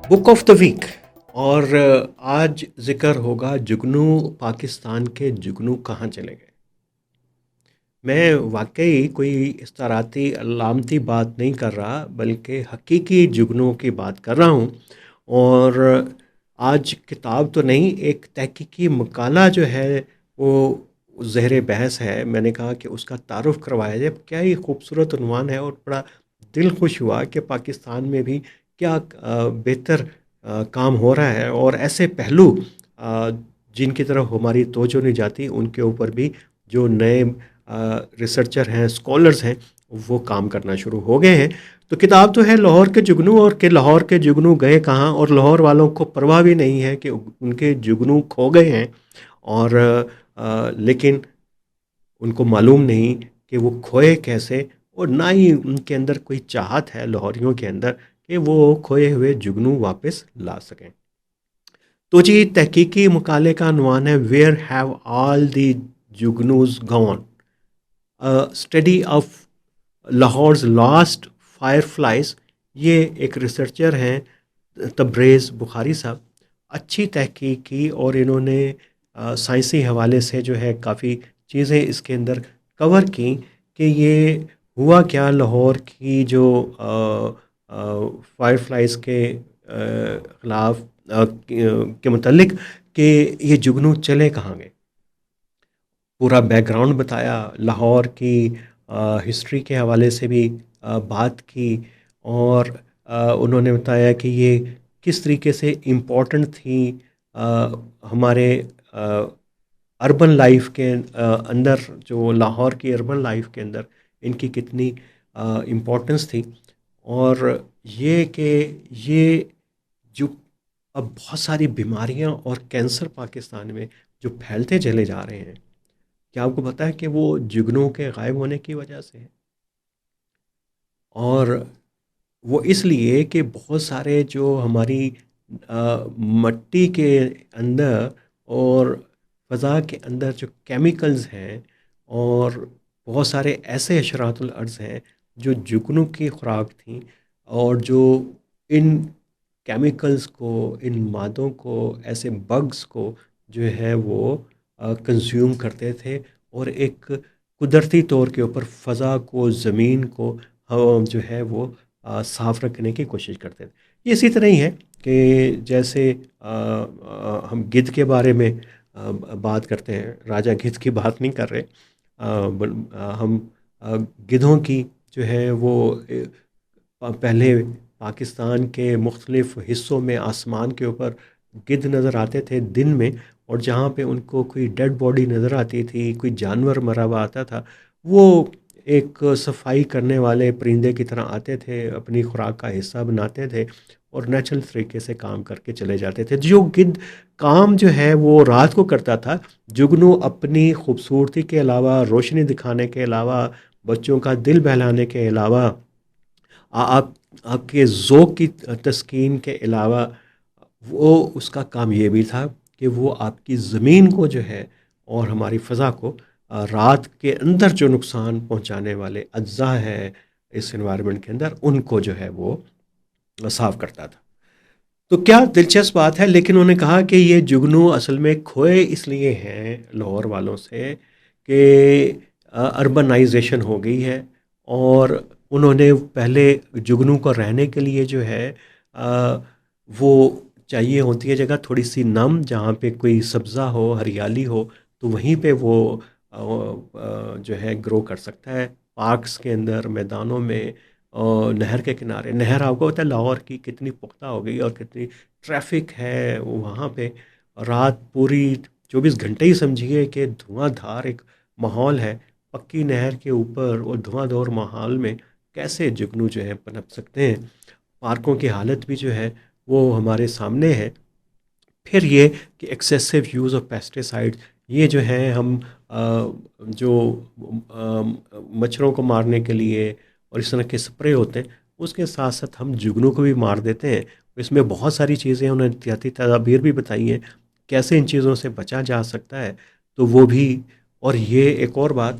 Book of the week, اور آج ذکر ہوگا جگنو پاکستان کے جگنو کہاں چلے گئے۔ میں واقعی کوئی استعاراتی علامتی بات نہیں کر رہا، بلکہ حقیقی جگنو کی بات کر رہا ہوں۔ اور آج کتاب تو نہیں، ایک تحقیقی مقالہ جو ہے وہ زیر بحث ہے۔ میں نے کہا کہ اس کا تعارف کروایا جائے۔ کیا ہی خوبصورت عنوان ہے، اور بڑا دل خوش ہوا کہ پاکستان میں بھی کیا بہتر کام ہو رہا ہے، اور ایسے پہلو جن کی طرف ہماری توجہ نہیں جاتی، ان کے اوپر بھی جو نئے ریسرچر ہیں، اسکالرز ہیں، وہ کام کرنا شروع ہو گئے ہیں۔ تو کتاب تو ہے لاہور کے جگنو، اور کہ لاہور کے جگنو گئے کہاں، اور لاہور والوں کو پرواہ بھی نہیں ہے کہ ان کے جگنو کھو گئے ہیں، اور لیکن ان کو معلوم نہیں کہ وہ کھوئے کیسے، اور نہ ہی ان کے اندر کوئی چاہت ہے لاہوریوں کے اندر کہ وہ کھوئے ہوئے جگنو واپس لا سکیں۔ تو جی، تحقیقی مقالے کا عنوان ہے where have all the jugnus gone, study of Lahore's last fireflies. یہ ایک ریسرچر ہیں تبریز بخاری صاحب، اچھی تحقیق کی، اور انہوں نے سائنسی حوالے سے جو ہے کافی چیزیں اس کے اندر کور کی کہ یہ ہوا کیا لاہور کی جو فائر فلائز کے خلاف کے متعلق، کہ یہ جگنو چلے کہاں گئے۔ پورا بیک گراؤنڈ بتایا، لاہور کی ہسٹری کے حوالے سے بھی بات کی، اور انہوں نے بتایا کہ یہ کس طریقے سے امپورٹنٹ تھی ہمارے اربن لائف کے اندر، جو لاہور کی اربن لائف کے اندر ان کی کتنی امپورٹنس تھی۔ اور یہ کہ یہ جو اب بہت ساری بیماریاں اور کینسر پاکستان میں جو پھیلتے چلے جا رہے ہیں، کیا آپ کو پتہ ہے کہ وہ جگنوں کے غائب ہونے کی وجہ سے ہے؟ اور وہ اس لیے کہ بہت سارے جو ہماری مٹی کے اندر اور فضا کے اندر جو کیمیکلز ہیں، اور بہت سارے ایسے حشرات الارض ہیں جو جگنوں کی خوراک تھیں، اور جو ان کیمیکلز کو، ان مادوں کو، ایسے بگز کو جو ہے وہ کنزیوم کرتے تھے، اور ایک قدرتی طور کے اوپر فضا کو، زمین کو جو ہے وہ صاف رکھنے کی کوشش کرتے تھے۔ یہ اسی طرح ہی ہے کہ جیسے ہم گدھ کے بارے میں بات کرتے ہیں، راجہ گدھ کی بات نہیں کر رہے، ہم گدھوں کی جو ہے وہ پہلے پاکستان کے مختلف حصوں میں آسمان کے اوپر گدھ نظر آتے تھے دن میں، اور جہاں پہ ان کو کوئی ڈیڈ باڈی نظر آتی تھی، کوئی جانور مرا ہوا آتا تھا، وہ ایک صفائی کرنے والے پرندے کی طرح آتے تھے، اپنی خوراک کا حصہ بناتے تھے، اور نیچرل طریقے سے کام کر کے چلے جاتے تھے۔ جو گدھ کام جو ہے وہ رات کو کرتا تھا، جگنو اپنی خوبصورتی کے علاوہ، روشنی دکھانے کے علاوہ، بچوں کا دل بہلانے کے علاوہ، آپ کے ذوق کی تسکین کے علاوہ، وہ اس کا کام یہ بھی تھا کہ وہ آپ کی زمین کو جو ہے، اور ہماری فضا کو، رات کے اندر جو نقصان پہنچانے والے اجزاء ہیں اس انوائرمنٹ کے اندر، ان کو جو ہے وہ صاف کرتا تھا۔ تو کیا دلچسپ بات ہے، لیکن انہوں نے کہا کہ یہ جگنو اصل میں کھوئے اس لیے ہیں لاہور والوں سے کہ اربنائزیشن ہو گئی ہے، اور انہوں نے پہلے جگنو کو رہنے کے لیے جو ہے وہ چاہیے ہوتی ہے جگہ تھوڑی سی نم، جہاں پہ کوئی سبزہ ہو، ہریالی ہو، تو وہیں پہ وہ جو ہے گرو کر سکتا ہے۔ پارکس کے اندر، میدانوں میں، نہر کے کنارے۔ نہر آپ کو پتہ ہے لاہور کی کتنی پختہ ہو گئی، اور کتنی ٹریفک ہے وہاں پہ، رات پوری 24 گھنٹے ہی سمجھیے کہ دھواں دھار ایک ماحول ہے پکی نہر کے اوپر، اور دھواں دھار ماحول میں کیسے جگنو جو ہے پنپ سکتے ہیں۔ پارکوں کی حالت بھی جو ہے وہ ہمارے سامنے ہے۔ پھر یہ کہ ایکسیسو یوز آف پیسٹیسائڈ، یہ جو ہے ہم جو مچھروں کو مارنے کے لیے اور اس طرح کے سپرے ہوتے ہیں، اس کے ساتھ ساتھ ہم جگنوں کو بھی مار دیتے ہیں۔ اس میں بہت ساری چیزیں انہوں نے احتیاطی تدابیر بھی بتائی ہیں کیسے ان چیزوں سے بچا جا سکتا ہے، تو وہ بھی۔ اور یہ ایک اور بات،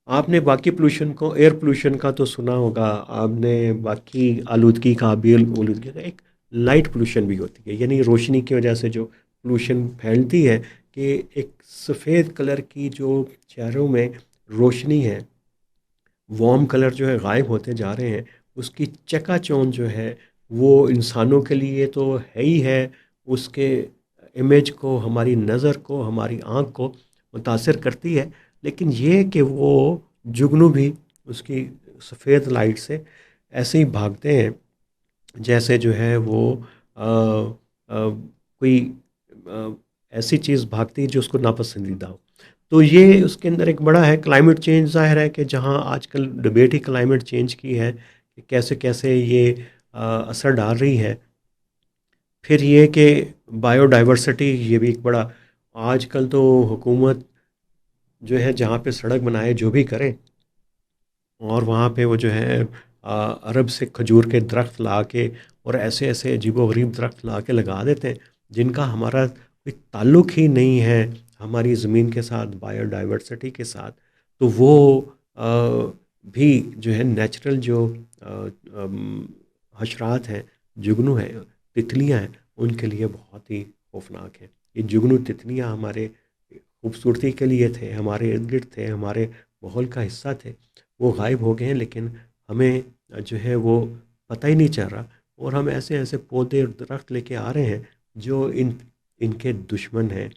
آپ نے باقی پولوشن کو، ایئر پولوشن کا تو سنا ہوگا، آپ نے باقی آلودگی کا، آبی آلودگی کا، ایک لائٹ پولوشن بھی ہوتی ہے، یعنی روشنی کی وجہ سے جو پولوشن پھیلتی ہے کہ ایک سفید کلر کی جو چہروں میں روشنی ہے، وارم کلر جو ہے غائب ہوتے جا رہے ہیں، اس کی چکا چوند جو ہے وہ انسانوں کے لیے تو ہے ہی ہے، اس کے امیج کو، ہماری نظر کو، ہماری آنکھ کو متاثر کرتی ہے، لیکن یہ کہ وہ جگنو بھی اس کی سفید لائٹ سے ایسے ہی بھاگتے ہیں جیسے جو ہے وہ آ، آ، کوئی آ، ایسی چیز بھاگتی ہے جو اس کو ناپسندیدہ ہو۔ تو یہ اس کے اندر ایک بڑا ہے کلائمیٹ چینج، ظاہر ہے کہ جہاں آج کل ڈبیٹ ہی کلائمیٹ چینج کی ہے کہ کیسے کیسے یہ اثر ڈال رہی ہے۔ پھر یہ کہ بایو ڈائیورسٹی، یہ بھی ایک بڑا، آج کل تو حکومت جو ہے جہاں پہ سڑک بنائے جو بھی کرے، اور وہاں پہ وہ جو ہے عرب سے کھجور کے درخت لا کے اور ایسے ایسے عجیب و غریب درخت لا کے لگا دیتے ہیں جن کا ہمارا کوئی تعلق ہی نہیں ہے ہماری زمین کے ساتھ، بایو ڈائیورسٹی کے ساتھ۔ تو وہ آ، بھی جو ہے نیچرل جو حشرات ہیں، جگنو ہیں، تتلیاں ہیں، ان کے لیے بہت ہی خوفناک ہیں۔ یہ جگنو تتلیاں ہمارے خوبصورتی کے لیے تھے، ہمارے ارد گرد تھے، ہمارے ماحول کا حصہ تھے، وہ غائب ہو گئے ہیں، لیکن ہمیں جو ہے وہ پتہ ہی نہیں چل رہا، اور ہم ایسے ایسے پودے اور درخت لے کے آ رہے ہیں جو ان کے دشمن ہیں،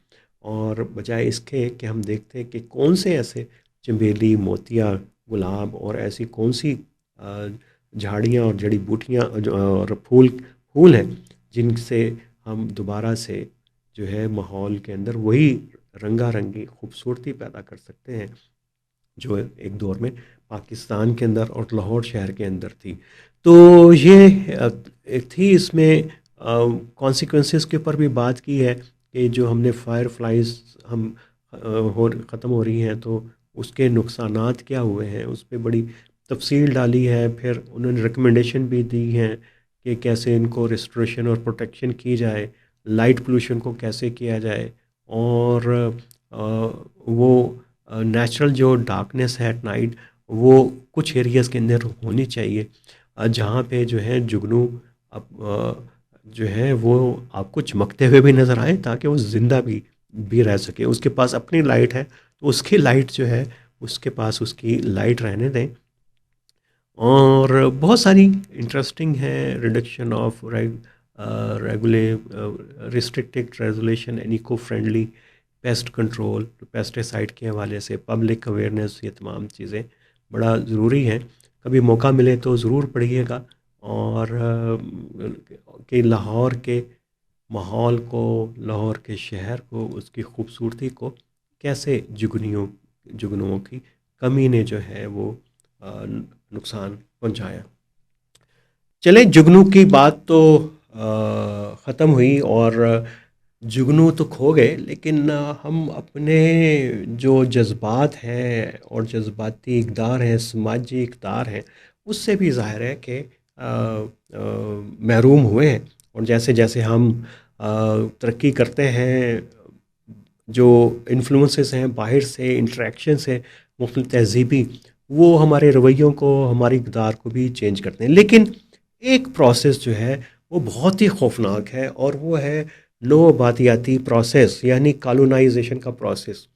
اور بجائے اس کے کہ ہم دیکھتے ہیں کہ کون سے ایسے چنبیلی، موتیا، گلاب اور ایسی کون سی جھاڑیاں اور جڑی بوٹیاں اور پھول ہیں جن سے ہم دوبارہ سے جو ہے ماحول کے اندر وہی رنگا رنگی خوبصورتی پیدا کر سکتے ہیں جو ایک دور میں پاکستان کے اندر اور لاہور شہر کے اندر تھی۔ تو یہ تھی اس میں کانسیکوینسز کے اوپر بھی بات کی ہے کہ جو ہم نے فائر فلائز ہم ختم ہو رہی ہیں تو اس کے نقصانات کیا ہوئے ہیں، اس پہ بڑی تفصیل ڈالی ہے۔ پھر انہوں نے ریکمنڈیشن بھی دی ہیں کہ کیسے ان کو ریسٹوریشن اور پروٹیکشن کی جائے، لائٹ پولوشن کو کیسے کیا جائے، اور وہ نیچرل جو ڈارکنیس ہے ایٹ نائٹ وہ کچھ ایریاز کے اندر ہونی چاہیے جہاں پہ جو ہے جگنو جو ہے وہ آپ کو چمکتے ہوئے بھی نظر آئیں تاکہ وہ زندہ بھی رہ سکے، اس کے پاس اپنی لائٹ ہے تو اس کی لائٹ جو ہے اس کے پاس اس کی لائٹ رہنے دیں۔ اور بہت ساری انٹرسٹنگ ہے، ریڈکشن آف ریگولے restricted resolution and eco friendly pest control, pesticide کے حوالے سے پبلک اویئرنیس، یہ تمام چیزیں بڑا ضروری ہیں۔ کبھی موقع ملے تو ضرور پڑھیے گا، اور کہ لاہور کے ماحول کو، لاہور کے شہر کو، اس کی خوبصورتی کو کیسے جگنوؤں کی کمی نے جو ہے وہ نقصان پہنچایا۔ چلیں، جگنو کی بات تو ختم ہوئی، اور جگنو تو کھو گئے، لیکن ہم اپنے جو جذبات ہیں اور جذباتی اقدار ہیں، سماجی اقدار ہیں، اس سے بھی ظاہر ہے کہ محروم ہوئے ہیں۔ اور جیسے جیسے ہم ترقی کرتے ہیں، جو انفلوئنسز ہیں باہر سے، انٹریکشن سے، مختلف تہذیبی، وہ ہمارے رویوں کو، ہماری اقدار کو بھی چینج کرتے ہیں۔ لیکن ایک پروسیس جو ہے وہ بہت ہی خوفناک ہے، اور وہ ہے نو آبادیاتی پروسیس، یعنی کالونائزیشن کا پروسیس۔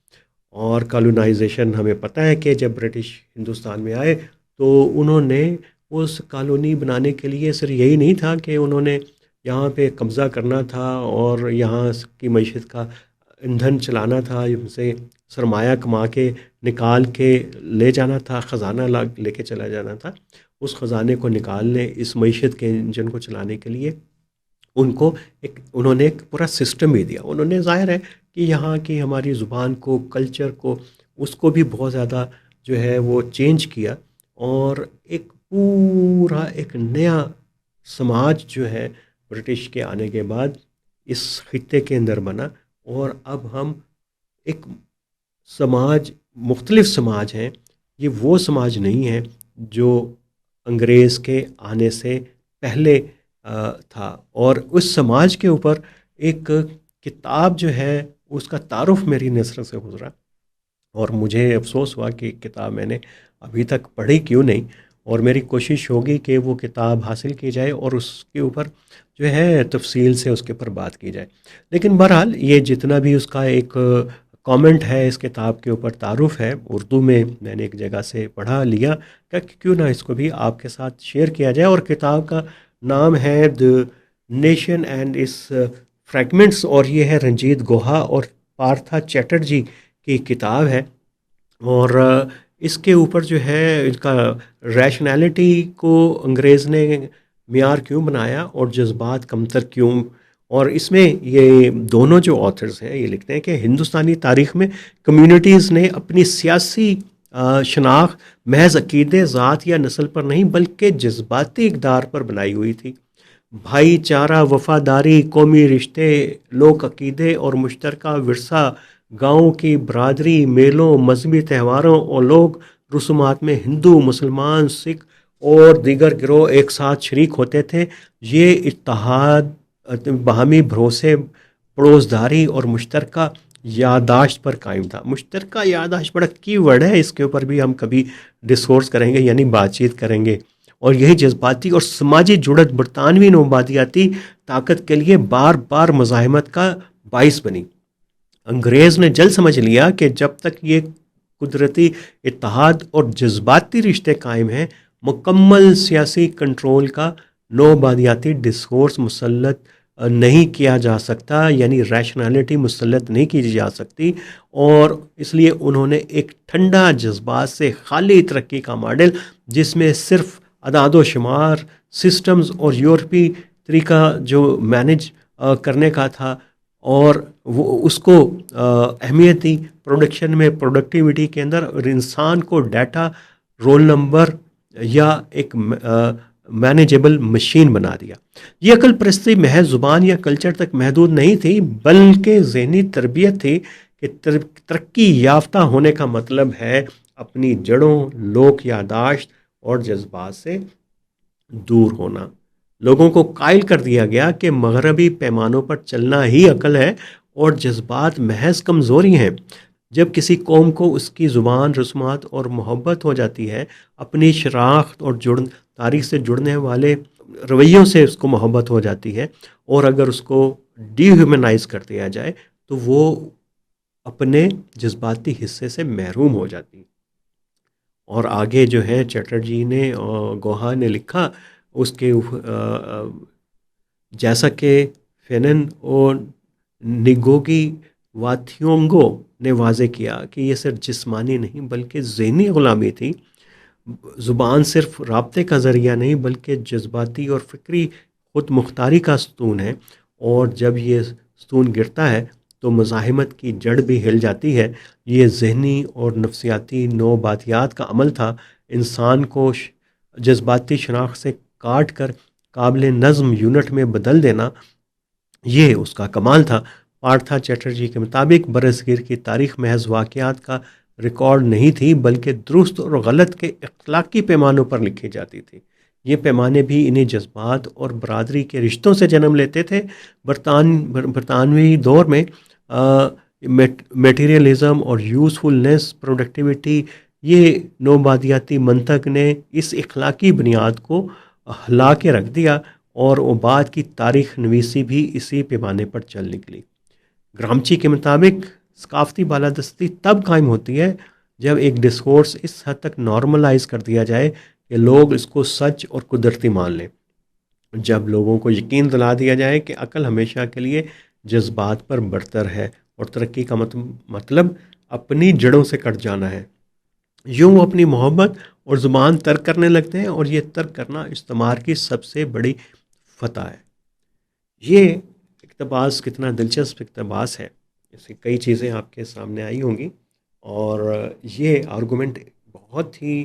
اور کالونائزیشن ہمیں پتہ ہے کہ جب برٹش ہندوستان میں آئے تو انہوں نے اس کالونی بنانے کے لیے صرف یہی نہیں تھا کہ انہوں نے یہاں پہ قبضہ کرنا تھا اور یہاں کی معیشت کا ایندھن چلانا تھا، ان سے سرمایہ کما کے نکال کے لے جانا تھا، خزانہ لے کے چلا جانا تھا۔ اس خزانے کو نکالنے، اس معیشت کے انجن کو چلانے کے لیے انہوں نے ایک پورا سسٹم بھی دیا۔ انہوں نے ظاہر ہے کہ یہاں کی ہماری زبان کو، کلچر کو، اس کو بھی بہت زیادہ جو ہے وہ چینج کیا، اور ایک پورا ایک نیا سماج جو ہے برٹش کے آنے کے بعد اس خطے کے اندر بنا۔ اور اب ہم ایک مختلف سماج ہیں، یہ وہ سماج نہیں ہے جو انگریز کے آنے سے پہلے تھا۔ اور اس سماج کے اوپر ایک کتاب جو ہے اس کا تعارف میری نظر سے گزرا، اور مجھے افسوس ہوا کہ کتاب میں نے ابھی تک پڑھی کیوں نہیں۔ اور میری کوشش ہوگی کہ وہ کتاب حاصل کی جائے اور اس کے اوپر جو ہے تفصیل سے اس کے اوپر بات کی جائے. لیکن بہرحال یہ جتنا بھی اس کا ایک کامنٹ ہے اس کتاب کے اوپر، تعارف ہے اردو میں نے ایک جگہ سے پڑھا لیا کہ کیوں نہ اس کو بھی آپ کے ساتھ شیئر کیا جائے. اور کتاب کا نام ہے the nation and its fragments, اور یہ ہے رنجیت گوہا اور پارتھا چیٹرجی کی کتاب ہے. اور اس کے اوپر جو ہے اس کا ریشنالٹی کو انگریز نے معیار کیوں بنایا اور جذبات کمتر کیوں. اور اس میں یہ دونوں جو آتھرز ہیں یہ لکھتے ہیں کہ ہندوستانی تاریخ میں کمیونٹیز نے اپنی سیاسی شناخت محض عقیدے، ذات یا نسل پر نہیں بلکہ جذباتی اقدار پر بنائی ہوئی تھی. بھائی چارہ، وفاداری، قومی رشتے، لوک عقیدے اور مشترکہ ورثہ، گاؤں کی برادری، میلوں، مذہبی تہواروں اور لوگ رسومات میں ہندو، مسلمان، سکھ اور دیگر گروہ ایک ساتھ شریک ہوتے تھے. یہ اتحاد باہمی بھروسے، پڑوسداری اور مشترکہ یادداشت پر قائم تھا. مشترکہ یادداشت بڑا کی ورڈ ہے، اس کے اوپر بھی ہم کبھی ڈسکورس کریں گے، یعنی بات چیت کریں گے. اور یہی جذباتی اور سماجی جڑت برطانوی نوآبادیاتی طاقت کے لیے بار بار مزاحمت کا باعث بنی. انگریز نے جلد سمجھ لیا کہ جب تک یہ قدرتی اتحاد اور جذباتی رشتے قائم ہیں، مکمل سیاسی کنٹرول کا نوآبادیاتی ڈسکورس مسلط نہیں کیا جا سکتا، یعنی ریشنالٹی مسلط نہیں کی جا سکتی. اور اس لیے انہوں نے ایک ٹھنڈا، جذبات سے خالی ترقی کا ماڈل، جس میں صرف اعداد و شمار، سسٹمز اور یورپی طریقہ جو مینج کرنے کا تھا، اور وہ اس کو اہمیت دی پروڈکشن میں، پروڈکٹیوٹی کے اندر، اور انسان کو ڈیٹا، رول نمبر یا ایک مینیجیبل مشین بنا دیا. یہ عقل پرستی محض زبان یا کلچر تک محدود نہیں تھی، بلکہ ذہنی تربیت تھی کہ ترقی یافتہ ہونے کا مطلب ہے اپنی جڑوں، لوک یادداشت اور جذبات سے دور ہونا. لوگوں کو قائل کر دیا گیا کہ مغربی پیمانوں پر چلنا ہی عقل ہے اور جذبات محض کمزوری ہیں. جب کسی قوم کو اس کی زبان، رسومات اور محبت ہو جاتی ہے، اپنی شناخت اور تاریخ سے جڑنے والے رویوں سے اس کو محبت ہو جاتی ہے، اور اگر اس کو ڈی ہیومنائز کر دیا جائے تو وہ اپنے جذباتی حصے سے محروم ہو جاتی. اور آگے جو ہے چیٹرجی نے اور گوہا نے لکھا اس کے جیسا کہ فینن اور نگوگی واتھیونگو نے واضح کیا کہ یہ صرف جسمانی نہیں بلکہ ذہنی غلامی تھی. زبان صرف رابطے کا ذریعہ نہیں بلکہ جذباتی اور فکری خود مختاری کا ستون ہے، اور جب یہ ستون گرتا ہے تو مزاحمت کی جڑ بھی ہل جاتی ہے. یہ ذہنی اور نفسیاتی نوباتیات کا عمل تھا. انسان کو جذباتی شناخت سے کاٹ کر قابل نظم یونٹ میں بدل دینا، یہ اس کا کمال تھا. پارتھا چیٹرجی کے مطابق برصغیر کی تاریخ محض واقعات کا ریکارڈ نہیں تھی بلکہ درست اور غلط کے اخلاقی پیمانوں پر لکھی جاتی تھی. یہ پیمانے بھی انہیں جذبات اور برادری کے رشتوں سے جنم لیتے تھے. برطانوی دور میں میٹیریلزم اور یوزفلنس، پروڈکٹیوٹی، یہ نوآبادیاتی منطق نے اس اخلاقی بنیاد کو ہلا کے رکھ دیا، اور بعد کی تاریخ نویسی بھی اسی پیمانے پر چل نکلی. گرامچی کے مطابق ثقافتی بالادستی تب قائم ہوتی ہے جب ایک ڈسکورس اس حد تک نارملائز کر دیا جائے کہ لوگ اس کو سچ اور قدرتی مان لیں. جب لوگوں کو یقین دلا دیا جائے کہ عقل ہمیشہ کے لیے جذبات پر برتر ہے اور ترقی کا مطلب اپنی جڑوں سے کٹ جانا ہے. یوں وہ اپنی محبت اور زبان ترک کرنے لگتے ہیں، اور یہ ترک کرنا استعمار کی سب سے بڑی فتح ہے. یہ اقتباس کتنا دلچسپ اقتباس ہے، اس کی کئی چیزیں آپ کے سامنے آئی ہوں گی. اور یہ آرگومنٹ بہت ہی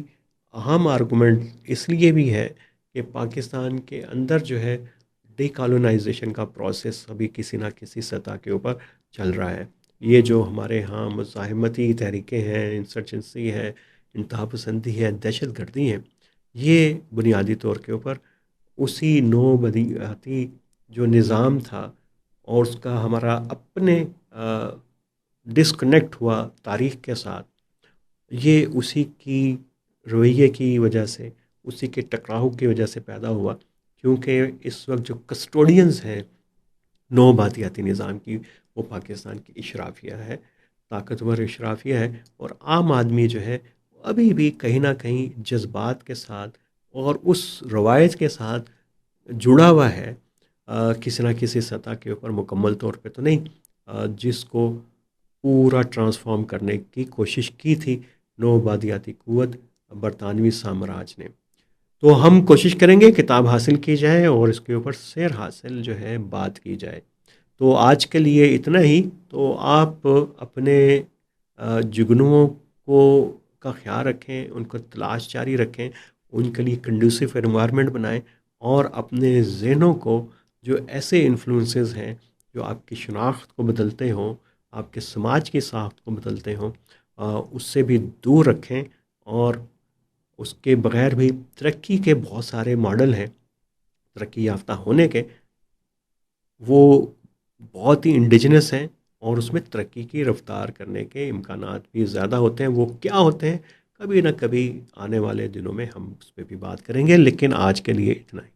اہم آرگومنٹ اس لیے بھی ہے کہ پاکستان کے اندر جو ہے ڈی کالونائزیشن کا پروسیس ابھی کسی نہ کسی سطح کے اوپر چل رہا ہے. یہ جو ہمارے ہاں مزاحمتی تحریکیں ہیں، انسرجنسی ہے، انتہا پسندی ہے، دہشت گردی ہیں، یہ بنیادی طور کے اوپر اسی نوآبادیاتی جو نظام تھا اور اس کا ہمارا اپنے ڈسکنیکٹ ہوا تاریخ کے ساتھ، یہ اسی کی رویے کی وجہ سے اسی کے ٹکراؤ کی وجہ سے پیدا ہوا، کیونکہ اس وقت جو کسٹوڈینز ہیں نو بادیاتی نظام کی، وہ پاکستان کی اشرافیہ ہے، طاقتور اشرافیہ ہے، اور عام آدمی جو ہے ابھی بھی کہیں نہ کہیں جذبات کے ساتھ اور اس روایت کے ساتھ جڑا ہوا ہے، کسی نہ کسی سطح کے اوپر، مکمل طور پہ تو نہیں، جس کو پورا ٹرانسفارم کرنے کی کوشش کی تھی نو بادیاتی قوت برطانوی سامراج نے۔ تو ہم کوشش کریں گے کتاب حاصل کی جائے اور اس کے اوپر سیر حاصل جو ہے بات کی جائے۔ تو آج کے لیے اتنا ہی۔ تو آپ اپنے جگنوؤں کو کا خیال رکھیں، ان کو تلاش جاری رکھیں، ان کے لیے کنڈیوسیو انوائرمنٹ بنائیں، اور اپنے ذہنوں کو جو ایسے انفلوئنسز ہیں جو آپ کی شناخت کو بدلتے ہوں، آپ کے سماج کی ساخت کو بدلتے ہوں، اس سے بھی دور رکھیں۔ اور اس کے بغیر بھی ترقی کے بہت سارے ماڈل ہیں ترقی یافتہ ہونے کے، وہ بہت ہی انڈیجنس ہیں، اور اس میں ترقی کی رفتار کرنے کے امکانات بھی زیادہ ہوتے ہیں۔ وہ کیا ہوتے ہیں، کبھی نہ کبھی آنے والے دنوں میں ہم اس پہ بھی بات کریں گے، لیکن آج کے لیے اتنا ہی۔